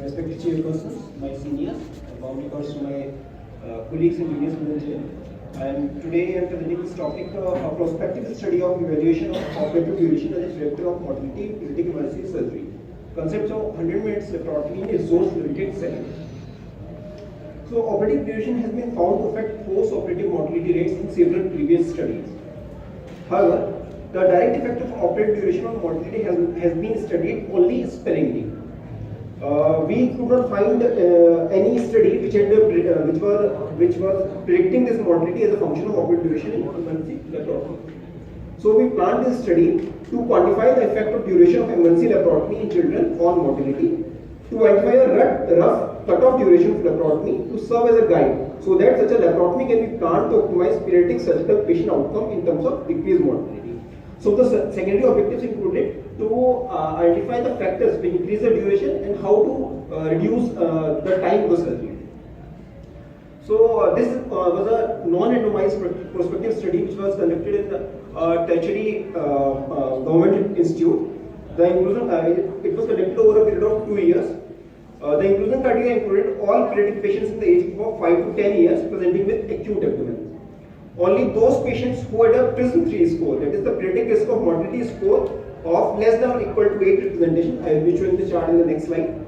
respected chairpersons, my seniors, bounty to my colleagues and juniors within the jail. And today I am presenting this topic a prospective study of evaluation of operative duration as a director of mortality in critical emergency surgery. Concept of 100 minutes laboratory in a resource limited setting. So operative duration has been found to affect post-operative mortality rates in several previous studies. However, the direct effect of operative duration on mortality has been studied only sparingly. We could not find any study which was predicting this mortality as a function of operative duration in emergency laparoscopy. So we planned this study to quantify the effect of duration of emergency laparotomy in children on mortality, to identify a rough cutoff duration of laparotomy to serve as a guide, so that such a laparotomy can be planned to optimize pediatric surgical patient outcome in terms of decreased mortality. So the secondary objectives included to identify the factors which increase the duration and how to reduce the time of the surgery. So this was a non-randomized prospective study which was conducted in the tertiary government institute. The inclusion it was conducted over a period of 2 years. The inclusion criteria included all pediatric patients in the age group of 5 to 10 years presenting with acute abdomen. Only those patients who had a PRISM-3 score, that is the pediatric risk of mortality score of less than or equal to 8 representation. I will be showing the chart in the next slide.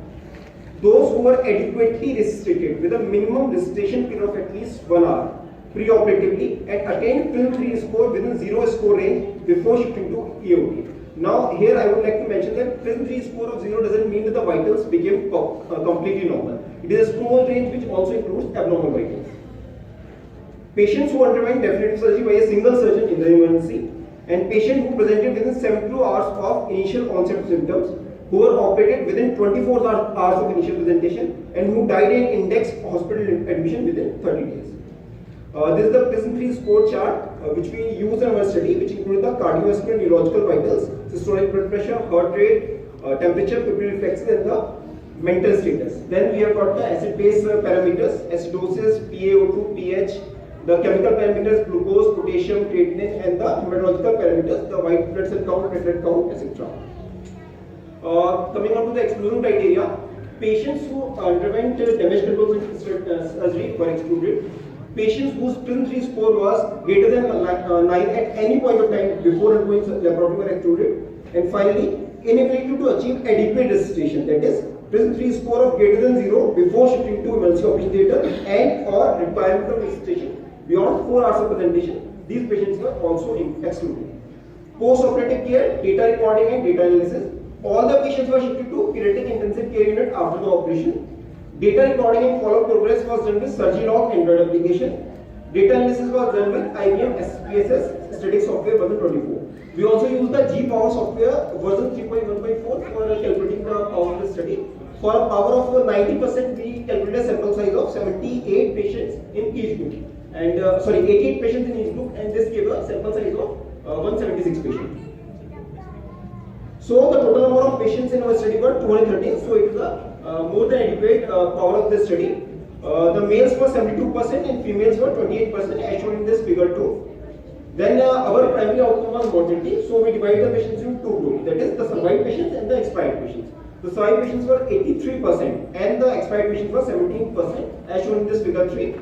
Those who were adequately resuscitated with a minimum resuscitation period of at least 1 hour preoperatively and attained PRISM-3 score within 0 score range before shifting to EOT. Now here I would like to mention that PRISM-3 score of 0 doesn't mean that the vitals became completely normal. It is a small range which also includes abnormal vitals. Patients who underwent definitive surgery by a single surgeon in the emergency, and patients who presented within 72 hours of initial onset of symptoms, who were operated within 24 hours of initial presentation, and who died in index hospital admission within 30 days. This is the PRISM-3 score chart which we used in our study, which included the cardiovascular neurological vitals, systolic blood pressure, heart rate, temperature, pupil reflexes, and the mental status. Then we have got the acid-base parameters, acidosis, PaO2, pH, the chemical parameters, glucose, potassium, creatinine, and the hematological parameters, the white blood cell count, red blood count, etc. Coming on to the exclusion criteria, patients who underwent damage control surgery were excluded. Patients whose PRISM-3 score was greater than 9 at any point of time before undergoing laparoscopy were excluded. And finally, inability to achieve adequate resuscitation, that is, PRISM-3 score of greater than 0 before shifting to emergency operating theatre and or requirement of resuscitation beyond 4 hours of presentation. These patients were also excluded. Post-operative care, data recording and data analysis. All the patients were shifted to pediatric intensive care unit after the operation. Data recording and follow-up progress was done with Surgilog Android application. Data analysis was done with IBM SPSS static software version 24. We also used the G-Power software version 3.1.4 for calculating the power of the study. For a power of 90%, we calculated a sample size of 78 patients in each group. And 88 patients in each group, and this gave a sample size of 176 patients. So the total number of patients in our study were 213. So it is a more than adequate power of this study. The males were 72% and females were 28%, as shown in this figure 2. Then our primary outcome was mortality. So we divide the patients into two groups, that is the survived patients and the expired patients. The survived patients were 83% and the expired patients were 17%, as shown in this figure 3.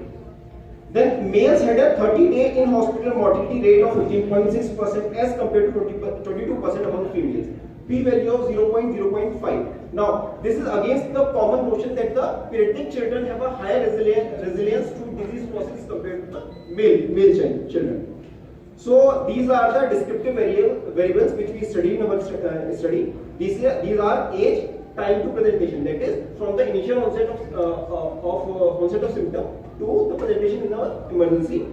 Then males had a 30-day in-hospital mortality rate of 15.6% as compared to 22% among females. P-value of 0.05. Now, this is against the common notion that the pediatric children have a higher resilience to disease process compared to the male children. So, these are the descriptive variables which we studied in our study. These are age, time to presentation, that is from the initial onset of symptom to the presentation in our emergency,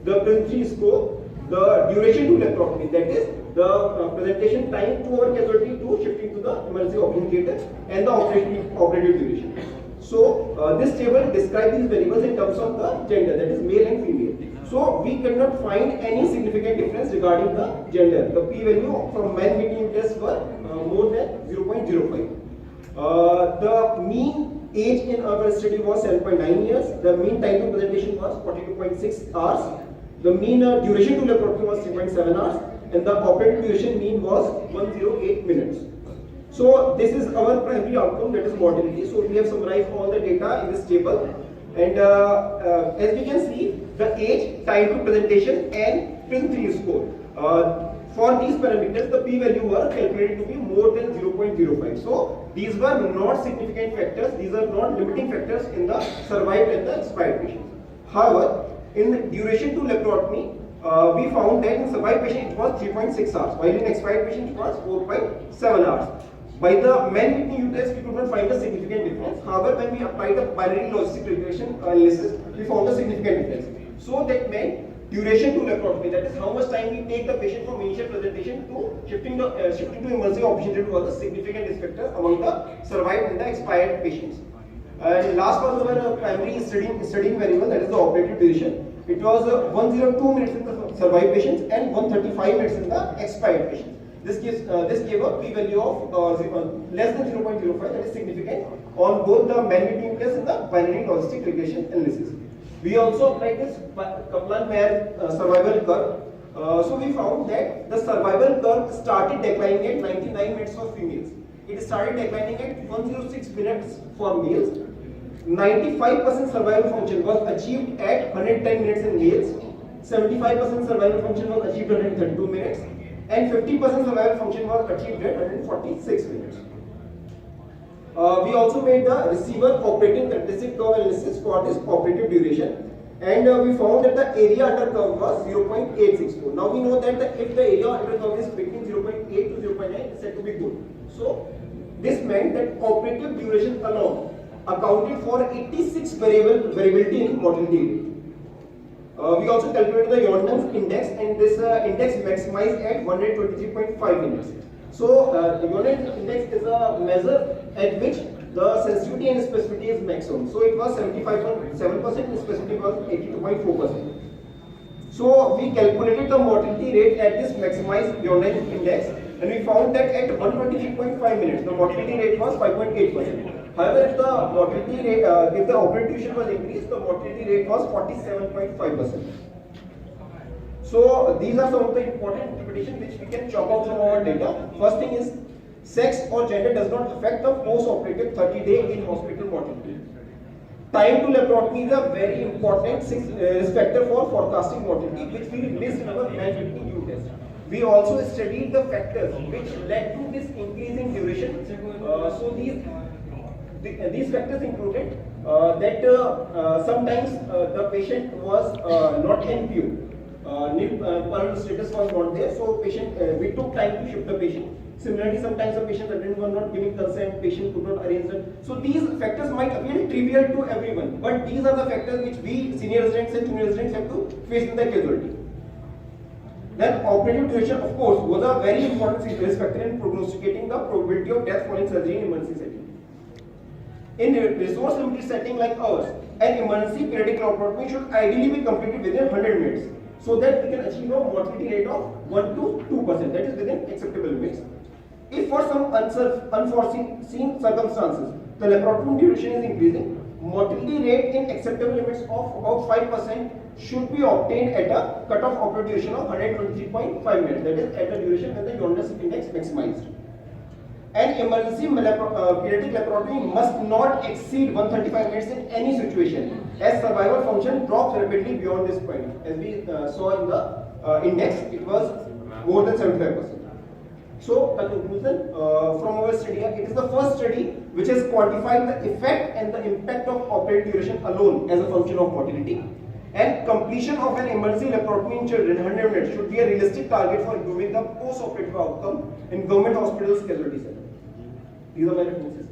the PRISM-3 score, the duration to laparoscopy, that is the presentation time to our casualty to shifting to the emergency operating theatre, and the operative duration. So this table describes these variables in terms of the gender, that is male and female. So we cannot find any significant difference regarding the gender. The p-value from men meeting tests were more than 0.05. The mean age in our study was 7.9 years. The mean time to presentation was 42.6 hours. The mean duration to laparoscopy was 3.7 hours, and the operative duration mean was 108 minutes. So this is our primary outcome, that is mortality. So we have summarized all the data in this table, and as we can see, the age, time to presentation, and prison score. For these parameters, the p-value were calculated to be more than 0.05. So these were not significant factors, these are not limiting factors in the survived and the expired patients. However, in duration to laparotomy, we found that in survived patient it was 3.6 hours, while in expired patient it was 4.7 hours. By the man-missing test, we could not find a significant difference. However, when we applied the binary logistic regression analysis, we found a significant difference. So that meant duration to laparotomy, that is how much time we take the patient from initial presentation to shifting to emergency operation theatre, was a significant risk factor among the survived and the expired patients. And last was our primary studying variable, that is the operative duration. It was 102 minutes in the survived patients and 135 minutes in the expired patients. This gave a p-value of less than 0.05, that is significant on both the man-missing test and the binary logistic regression analysis. We also applied this Kaplan-Meier survival curve. So we found that the survival curve started declining at 99 minutes for females. It started declining at 106 minutes for males. 95% survival function was achieved at 110 minutes in males. 75% survival function was achieved at 132 minutes. And 50% survival function was achieved at 146 minutes. We also made the receiver operating characteristic curve analysis for this operative duration, and we found that the area under curve was 0.864. Now we know that if the area under curve is between 0.8 to 0.9, it is said to be good. So this meant that operative duration alone accounted for 86 variability in mortality rate. We also calculated the Jordan's index, and this index maximized at 123.5 minutes. So the Jordan's index is a measure at which the sensitivity and specificity is maximum. So it was 75.7% and specificity was 82.4%. So we calculated the mortality rate at this maximized Jordan index, and we found that at 123.5 minutes the mortality rate was 5.8%. However, if the mortality rate, if the operative duration was increased, the mortality rate was 47.5%. So these are some of the important interpretations which we can chalk out from our data. First thing is, sex or gender does not affect the post-operative 30-day in-hospital mortality. Time to laparotomy is a very important risk factor for forecasting mortality, which we missed in our man-missing test. We also studied the factors which led to this increasing duration. So these factors included that sometimes the patient was not NPU. Parental status was not there, so we took time to shift the patient. Similarly, sometimes the patient's attendants were not giving consent, patient could not arrange them. So these factors might appear trivial to everyone, but these are the factors which we senior residents and junior residents have to face in the casualty. Then operative duration, of course, was a very important risk factor in prognosticating the probability of death following surgery in emergency setting. In a resource limited setting like ours, an emergency periodic laparotomy should ideally be completed within 100 minutes, so that we can achieve a mortality rate of 1 to 2%, that is within acceptable limits. If for some unforeseen circumstances the laparotomy duration is increasing, mortality rate in acceptable limits of about 5% should be obtained at a cutoff operative duration of 123.5 minutes, that is at a duration when the Jordan's index maximized. An emergency periodic laparotomy must not exceed 135 minutes in any situation, as survival function drops rapidly beyond this point. As we saw in the index, it was more than 75%. So the conclusion from our study, it is the first study which has quantified the effect and the impact of operative duration alone as a function of mortality. And completion of an emergency laparotomy in children 100 minutes should be a realistic target for improving the post-operative outcome in government hospitals casualty center. These are my references.